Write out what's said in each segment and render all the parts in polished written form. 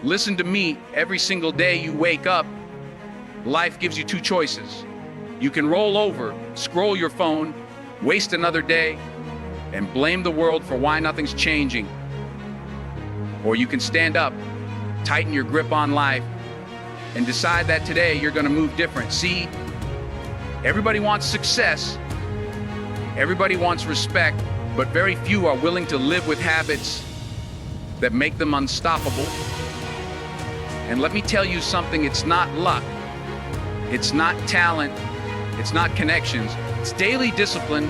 Listen to me, every single day you wake up, life gives you two choices. You can roll over, scroll your phone, waste another day, and blame the world for why nothing's changing. Or you can stand up, tighten your grip on life, and decide that today you're going to move different. See, everybody wants success, everybody wants respect, but very few are willing to live with habits that make them unstoppable. And let me tell you something, it's not luck, it's not talent, it's not connections, it's daily discipline,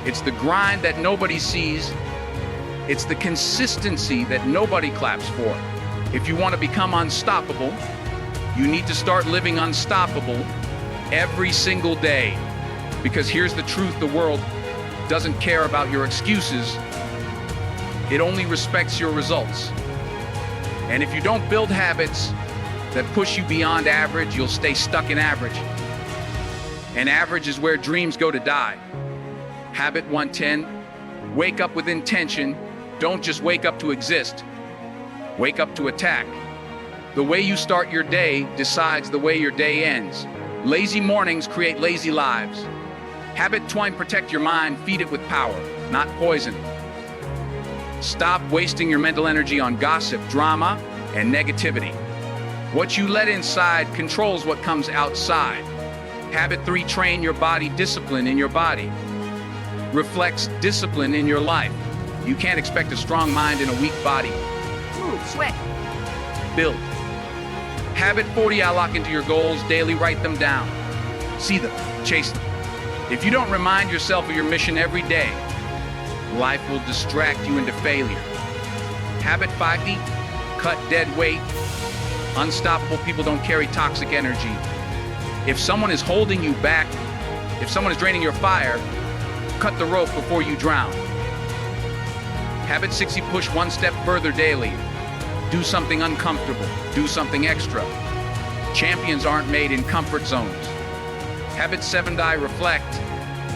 it's the grind that nobody sees, it's the consistency that nobody claps for. If you want to become unstoppable, you need to start living unstoppable every single day. Because here's the truth, the world doesn't care about your excuses, it only respects your results. And if you don't build habits that push you beyond average, you'll stay stuck in average. And average is where dreams go to die. Habit 110, wake up with intention. Don't just wake up to exist. Wake up to attack. The way you start your day decides the way your day ends. Lazy mornings create lazy lives. Habit 20, protect your mind, feed it with power, not poison. Stop wasting your mental energy on gossip, drama, and negativity. What you let inside controls what comes outside. Habit 3, train your body, discipline in your body reflects discipline in your life. You can't expect a strong mind in a weak body. Move, sweat. Build. Habit 40, I lock into your goals daily, write them down. See them, chase them. If you don't remind yourself of your mission every day, life will distract you into failure. Habit 50, cut dead weight. Unstoppable people don't carry toxic energy. If someone is holding you back, if someone is draining your fire, cut the rope before you drown. Habit 60, push one step further daily. Do something uncomfortable, do something extra. Champions aren't made in comfort zones. Habit 70, reflect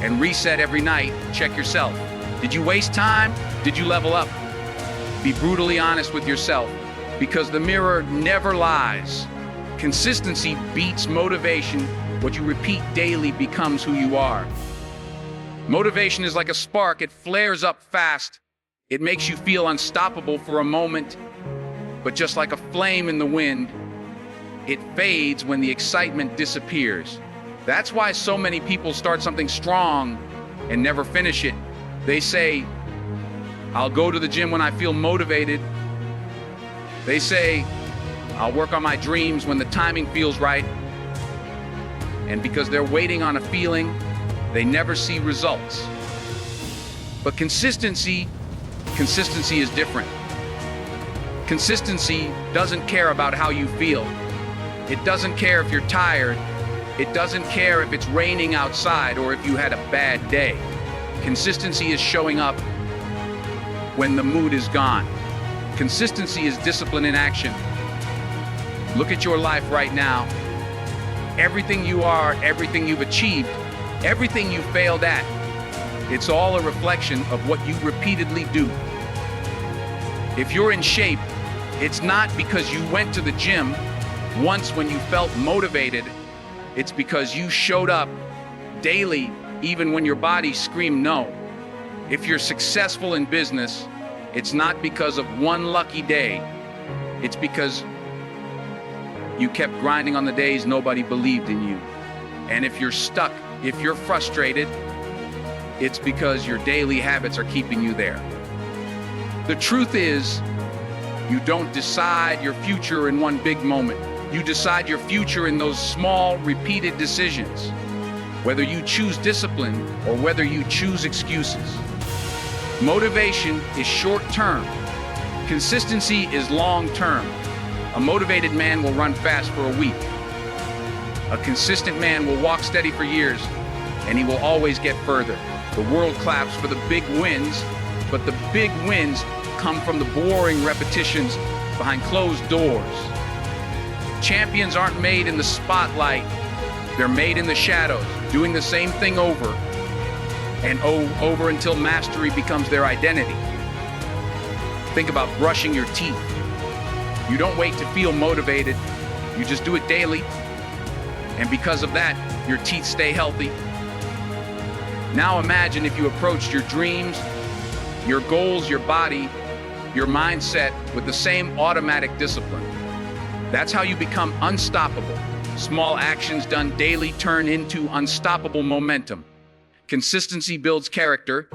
and reset every night. Check yourself. Did you waste time? Did you level up? Be brutally honest with yourself, because the mirror never lies. Consistency beats motivation. What you repeat daily becomes who you are. Motivation is like a spark. It flares up fast. It makes you feel unstoppable for a moment, but just like a flame in the wind, it fades when the excitement disappears. That's why so many people start something strong and never finish it. They say, I'll go to the gym when I feel motivated. They say, I'll work on my dreams when the timing feels right. And because they're waiting on a feeling, they never see results. But consistency is different. Consistency doesn't care about how you feel. It doesn't care if you're tired. It doesn't care if it's raining outside or if you had a bad day. Consistency is showing up when the mood is gone. Consistency is discipline in action. Look at your life right now. Everything you are, everything you've achieved, everything you failed at, it's all a reflection of what you repeatedly do. If you're in shape, it's not because you went to the gym once when you felt motivated. It's because you showed up daily, even when your body screamed no. If you're successful in business, it's not because of one lucky day. It's because you kept grinding on the days nobody believed in you. And if you're stuck, if you're frustrated, it's because your daily habits are keeping you there. The truth is, you don't decide your future in one big moment. You decide your future in those small, repeated decisions. Whether you choose discipline or whether you choose excuses. Motivation is short-term. Consistency is long-term. A motivated man will run fast for a week. A consistent man will walk steady for years, and he will always get further. The world claps for the big wins, but the big wins come from the boring repetitions behind closed doors. Champions aren't made in the spotlight. They're made in the shadows, doing the same thing over and over until mastery becomes their identity. Think about brushing your teeth. You don't wait to feel motivated. You just do it daily. And because of that, your teeth stay healthy. Now imagine if you approached your dreams, your goals, your body, your mindset with the same automatic discipline. That's how you become unstoppable. Small actions done daily turn into unstoppable momentum. Consistency builds character,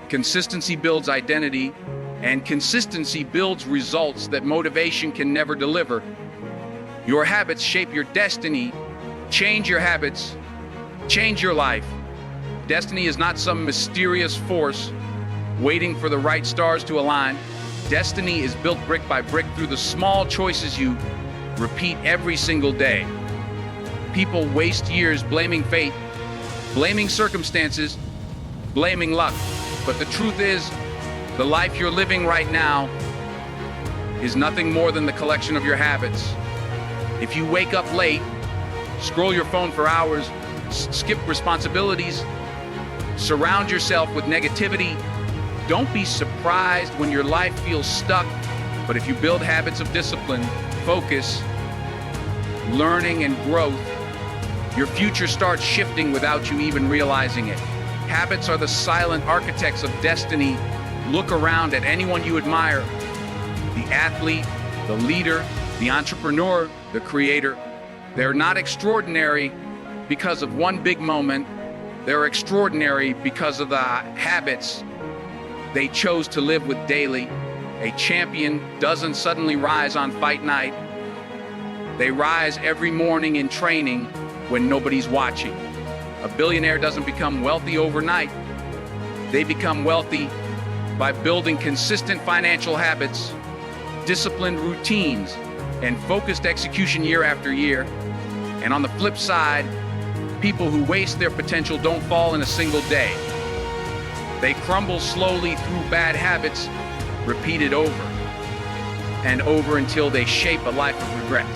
consistency builds identity, and consistency builds results that motivation can never deliver. Your habits shape your destiny. Change your habits, change your life. Destiny is not some mysterious force waiting for the right stars to align. Destiny is built brick by brick through the small choices you repeat every single day. People waste years blaming fate, blaming circumstances, blaming luck. But the truth is, the life you're living right now is nothing more than the collection of your habits. If you wake up late, scroll your phone for hours, skip responsibilities, surround yourself with negativity, don't be surprised when your life feels stuck. But if you build habits of discipline, focus, learning, and growth, your future starts shifting without you even realizing it. Habits are the silent architects of destiny. Look around at anyone you admire, the athlete, the leader, the entrepreneur, the creator. They're not extraordinary because of one big moment. They're extraordinary because of the habits they chose to live with daily. A champion doesn't suddenly rise on fight night. They rise every morning in training when nobody's watching. A billionaire doesn't become wealthy overnight. They become wealthy by building consistent financial habits, disciplined routines, and focused execution year after year. And on the flip side, people who waste their potential don't fall in a single day. They crumble slowly through bad habits, repeated over and over until they shape a life of regret.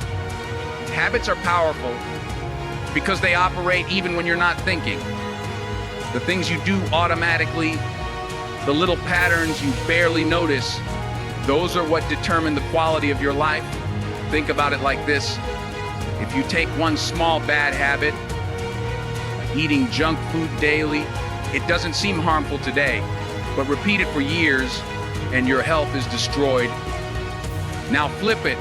Habits are powerful because they operate even when you're not thinking. The things you do automatically, the little patterns you barely notice, those are what determine the quality of your life. Think about it like this. If you take one small bad habit, eating junk food daily, it doesn't seem harmful today, but repeat it for years and your health is destroyed. Now flip it.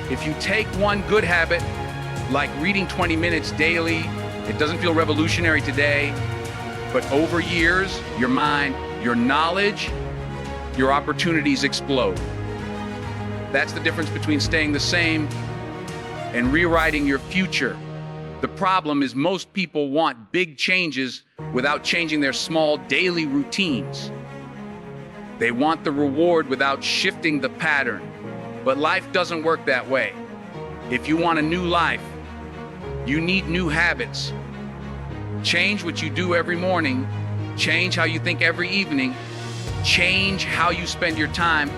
If you take one good habit, like reading 20 minutes daily, it doesn't feel revolutionary today, but over years, your mind, your knowledge, your opportunities explode. That's the difference between staying the same and rewriting your future. The problem is most people want big changes without changing their small daily routines. They want the reward without shifting the pattern. But life doesn't work that way. If you want a new life, you need new habits. Change what you do every morning. Change how you think every evening. Change how you spend your time.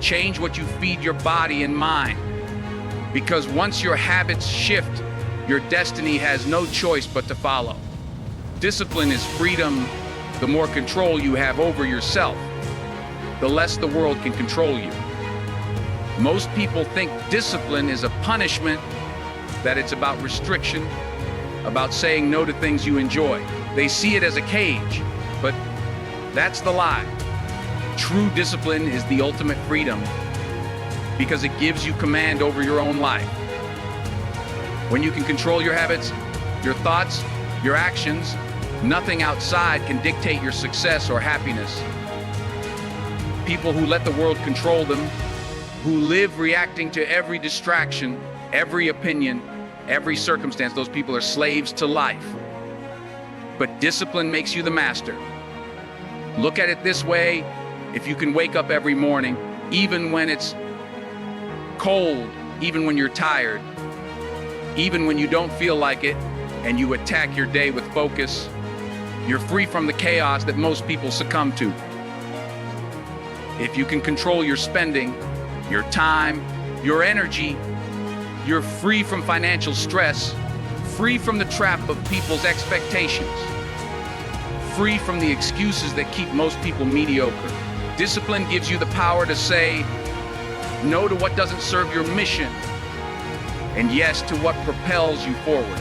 Change what you feed your body and mind. Because once your habits shift, your destiny has no choice but to follow. Discipline is freedom. The more control you have over yourself, the less the world can control you. Most people think discipline is a punishment, that it's about restriction, about saying no to things you enjoy. They see it as a cage, but that's the lie. True discipline is the ultimate freedom because it gives you command over your own life. When you can control your habits, your thoughts, your actions, nothing outside can dictate your success or happiness. People who let the world control them, who live reacting to every distraction, every opinion, every circumstance, those people are slaves to life. But discipline makes you the master. Look at it this way: if you can wake up every morning, even when it's cold, even when you're tired, even when you don't feel like it, and you attack your day with focus, you're free from the chaos that most people succumb to. If you can control your spending, your time, your energy, you're free from financial stress, free from the trap of people's expectations, free from the excuses that keep most people mediocre. Discipline gives you the power to say no to what doesn't serve your mission, and yes to what propels you forward.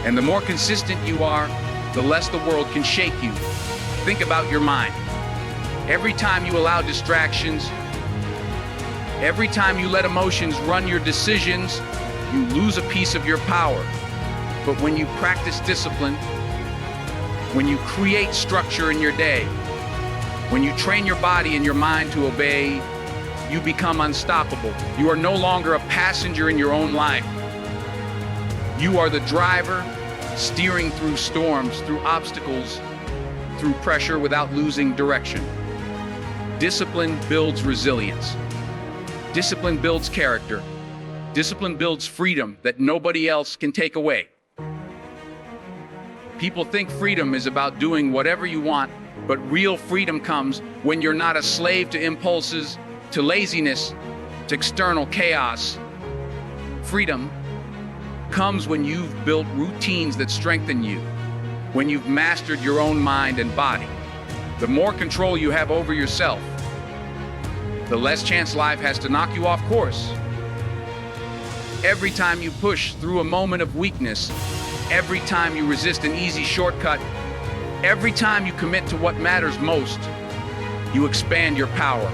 And the more consistent you are, the less the world can shake you. Think about your mind. Every time you allow distractions, every time you let emotions run your decisions, you lose a piece of your power. But when you practice discipline, when you create structure in your day, when you train your body and your mind to obey, you become unstoppable. You are no longer a passenger in your own life. You are the driver, steering through storms, through obstacles, through pressure without losing direction. Discipline builds resilience. Discipline builds character. Discipline builds freedom that nobody else can take away. People think freedom is about doing whatever you want, but real freedom comes when you're not a slave to impulses, to laziness, to external chaos. Freedom comes when you've built routines that strengthen you, when you've mastered your own mind and body. The more control you have over yourself, the less chance life has to knock you off course. Every time you push through a moment of weakness, every time you resist an easy shortcut, every time you commit to what matters most, you expand your power.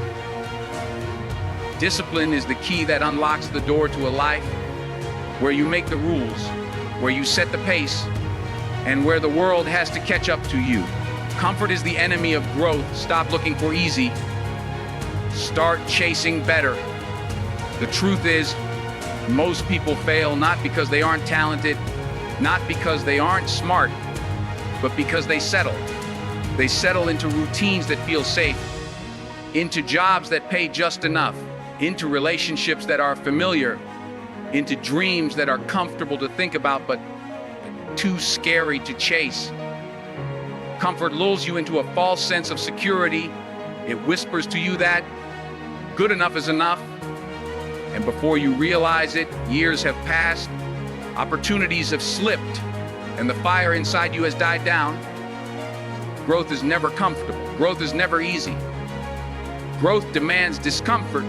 Discipline is the key that unlocks the door to a life where you make the rules, where you set the pace, and where the world has to catch up to you. Comfort is the enemy of growth. Stop looking for easy. Start chasing better. The truth is, most people fail not because they aren't talented, not because they aren't smart, but because they settle. They settle into routines that feel safe, into jobs that pay just enough, into relationships that are familiar, into dreams that are comfortable to think about but too scary to chase. Comfort lulls you into a false sense of security. It whispers to you that good enough is enough. And before you realize it, years have passed, opportunities have slipped, and the fire inside you has died down. Growth is never comfortable. Growth is never easy. Growth demands discomfort.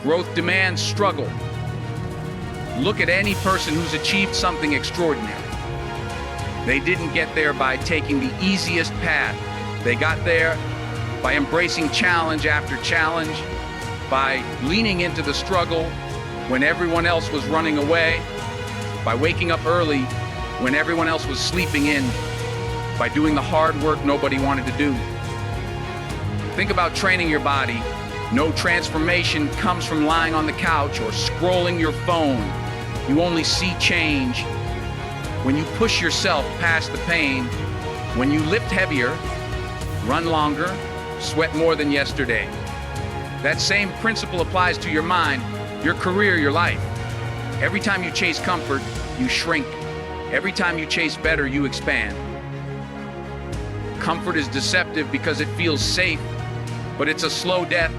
Growth demands struggle. Look at any person who's achieved something extraordinary. They didn't get there by taking the easiest path. They got there by embracing challenge after challenge, by leaning into the struggle when everyone else was running away, by waking up early when everyone else was sleeping in, by doing the hard work nobody wanted to do. Think about training your body. No transformation comes from lying on the couch or scrolling your phone. You only see change when you push yourself past the pain, when you lift heavier, run longer, sweat more than yesterday. That same principle applies to your mind, your career, your life. Every time you chase comfort, you shrink. Every time you chase better, you expand. Comfort is deceptive because it feels safe, but it's a slow death.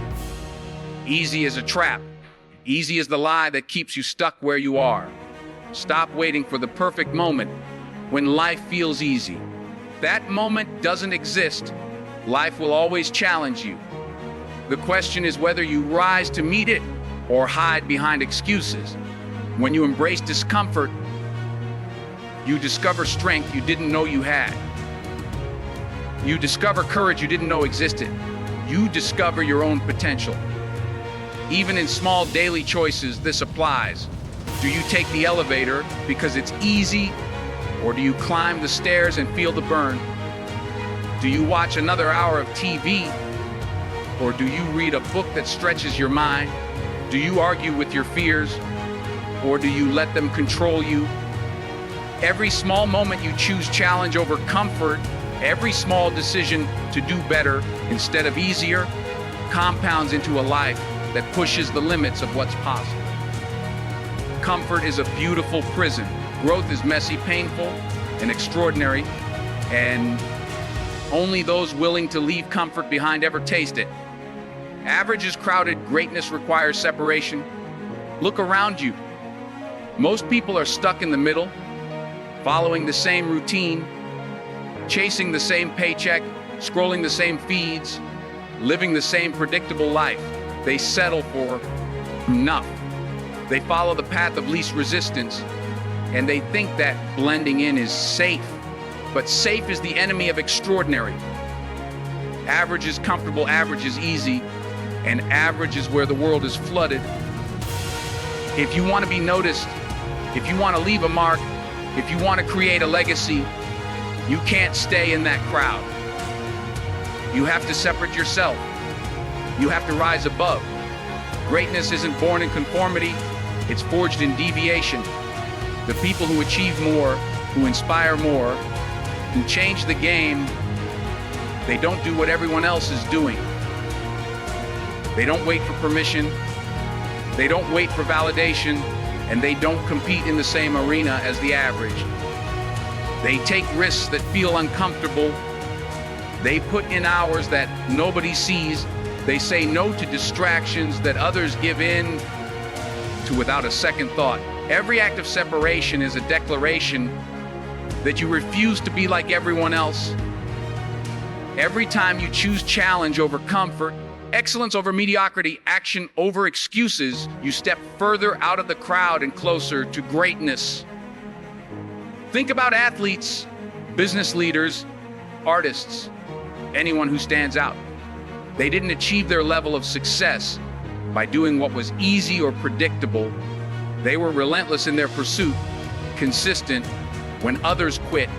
Easy is a trap. Easy is the lie that keeps you stuck where you are. Stop waiting for the perfect moment when life feels easy. That moment doesn't exist. Life will always challenge you. The question is whether you rise to meet it or hide behind excuses. When you embrace discomfort, you discover strength you didn't know you had. You discover courage you didn't know existed. You discover your own potential. Even in small daily choices, this applies. Do you take the elevator because it's easy, or do you climb the stairs and feel the burn? Do you watch another hour of TV, or do you read a book that stretches your mind? Do you argue with your fears, or do you let them control you? Every small moment you choose challenge over comfort, every small decision to do better instead of easier, compounds into a life that pushes the limits of what's possible. Comfort is a beautiful prison. Growth is messy, painful, and extraordinary, and only those willing to leave comfort behind ever taste it. Average is crowded, greatness requires separation. Look around you. Most people are stuck in the middle, following the same routine, chasing the same paycheck, scrolling the same feeds, living the same predictable life. They settle for enough. They follow the path of least resistance, and they think that blending in is safe. But safe is the enemy of extraordinary. Average is comfortable, average is easy, and average is where the world is flooded. If you want to be noticed, if you want to leave a mark, if you want to create a legacy, you can't stay in that crowd. You have to separate yourself. You have to rise above. Greatness isn't born in conformity, it's forged in deviation. The people who achieve more, who inspire more, who change the game, they don't do what everyone else is doing. They don't wait for permission, they don't wait for validation, and they don't compete in the same arena as the average. They take risks that feel uncomfortable. They put in hours that nobody sees. They say no to distractions that others give in to without a second thought. Every act of separation is a declaration that you refuse to be like everyone else. Every time you choose challenge over comfort, excellence over mediocrity, action over excuses, you step further out of the crowd and closer to greatness. Think about athletes, business leaders, artists, anyone who stands out. They didn't achieve their level of success by doing what was easy or predictable. They were relentless in their pursuit, consistent when others quit,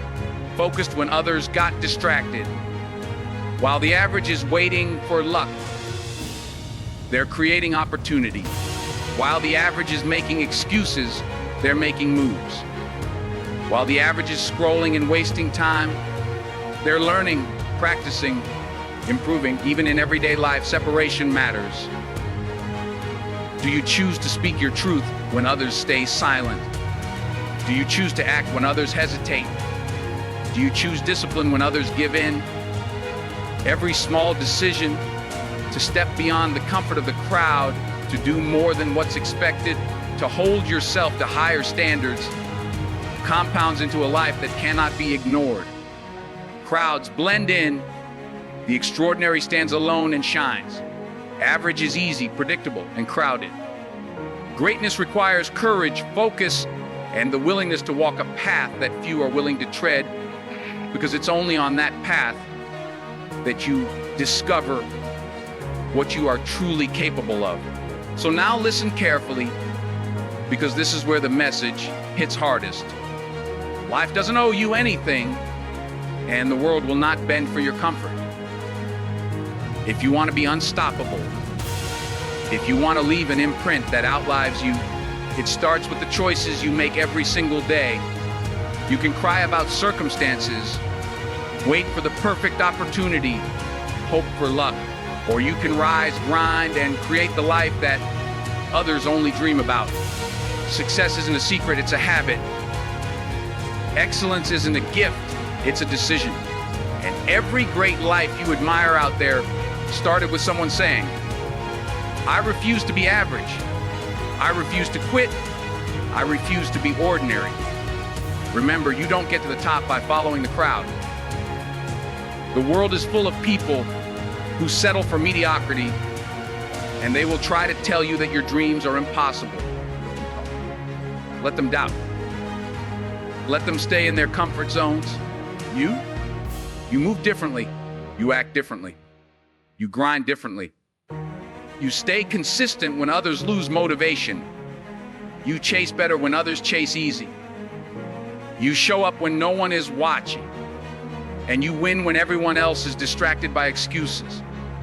focused when others got distracted. While the average is waiting for luck, they're creating opportunity. While the average is making excuses, they're making moves. While the average is scrolling and wasting time, they're learning, practicing, improving. Even in everyday life, separation matters. Do you choose to speak your truth when others stay silent? Do you choose to act when others hesitate? Do you choose discipline when others give in? Every small decision to step beyond the comfort of the crowd, to do more than what's expected, to hold yourself to higher standards, compounds into a life that cannot be ignored. Crowds blend in, the extraordinary stands alone and shines. Average is easy, predictable, and crowded. Greatness requires courage, focus, and the willingness to walk a path that few are willing to tread, because it's only on that path that you discover what you are truly capable of. So now listen carefully, because this is where the message hits hardest. Life doesn't owe you anything, and the world will not bend for your comfort. If you want to be unstoppable, if you want to leave an imprint that outlives you, it starts with the choices you make every single day. You can cry about circumstances, wait for the perfect opportunity, hope for luck, or you can rise, grind, and create the life that others only dream about. Success isn't a secret, it's a habit. Excellence isn't a gift, it's a decision. And every great life you admire out there started with someone saying, I refuse to be average. I refuse to quit. I refuse to be ordinary. Remember, you don't get to the top by following the crowd. The world is full of people who settle for mediocrity, and they will try to tell you that your dreams are impossible. Let them doubt. Let them stay in their comfort zones. You move differently. You act differently. You grind differently. You stay consistent when others lose motivation. You chase better when others chase easy. You show up when no one is watching. And you win when everyone else is distracted by excuses.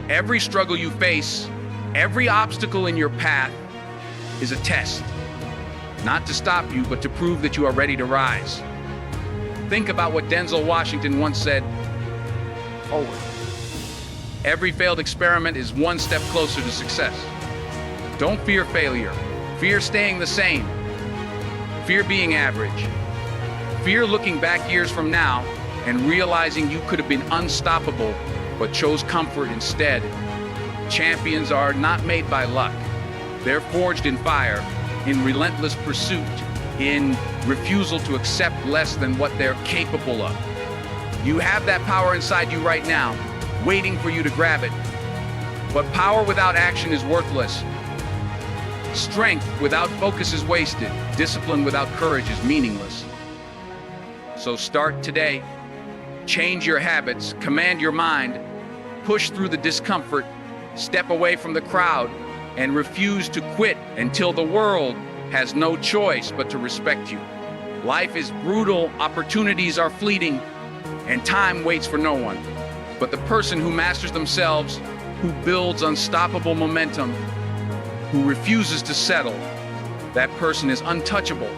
Every struggle you face, every obstacle in your path is a test. Not to stop you, but to prove that you are ready to rise. Think about what Denzel Washington once said, forward. Every failed experiment is one step closer to success. Don't fear failure. Fear staying the same. Fear being average. Fear looking back years from now and realizing you could have been unstoppable, but chose comfort instead. Champions are not made by luck. They're forged in fire, in relentless pursuit, in refusal to accept less than what they're capable of. You have that power inside you right now, waiting for you to grab it. But power without action is worthless. Strength without focus is wasted. Discipline without courage is meaningless. So start today. Change your habits, command your mind, push through the discomfort, step away from the crowd, and refuse to quit until the world has no choice but to respect you. Life is brutal, opportunities are fleeting, and time waits for no one. But the person who masters themselves, who builds unstoppable momentum, who refuses to settle, that person is untouchable.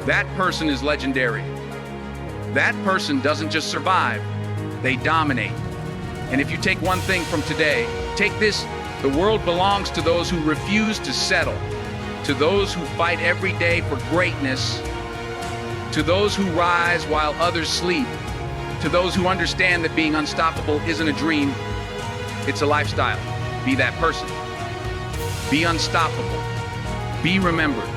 That person is legendary. That person doesn't just survive, they dominate. And if you take one thing from today, take this: the world belongs to those who refuse to settle, to those who fight every day for greatness, to those who rise while others sleep, to those who understand that being unstoppable isn't a dream, it's a lifestyle. Be that person. Be unstoppable. Be remembered.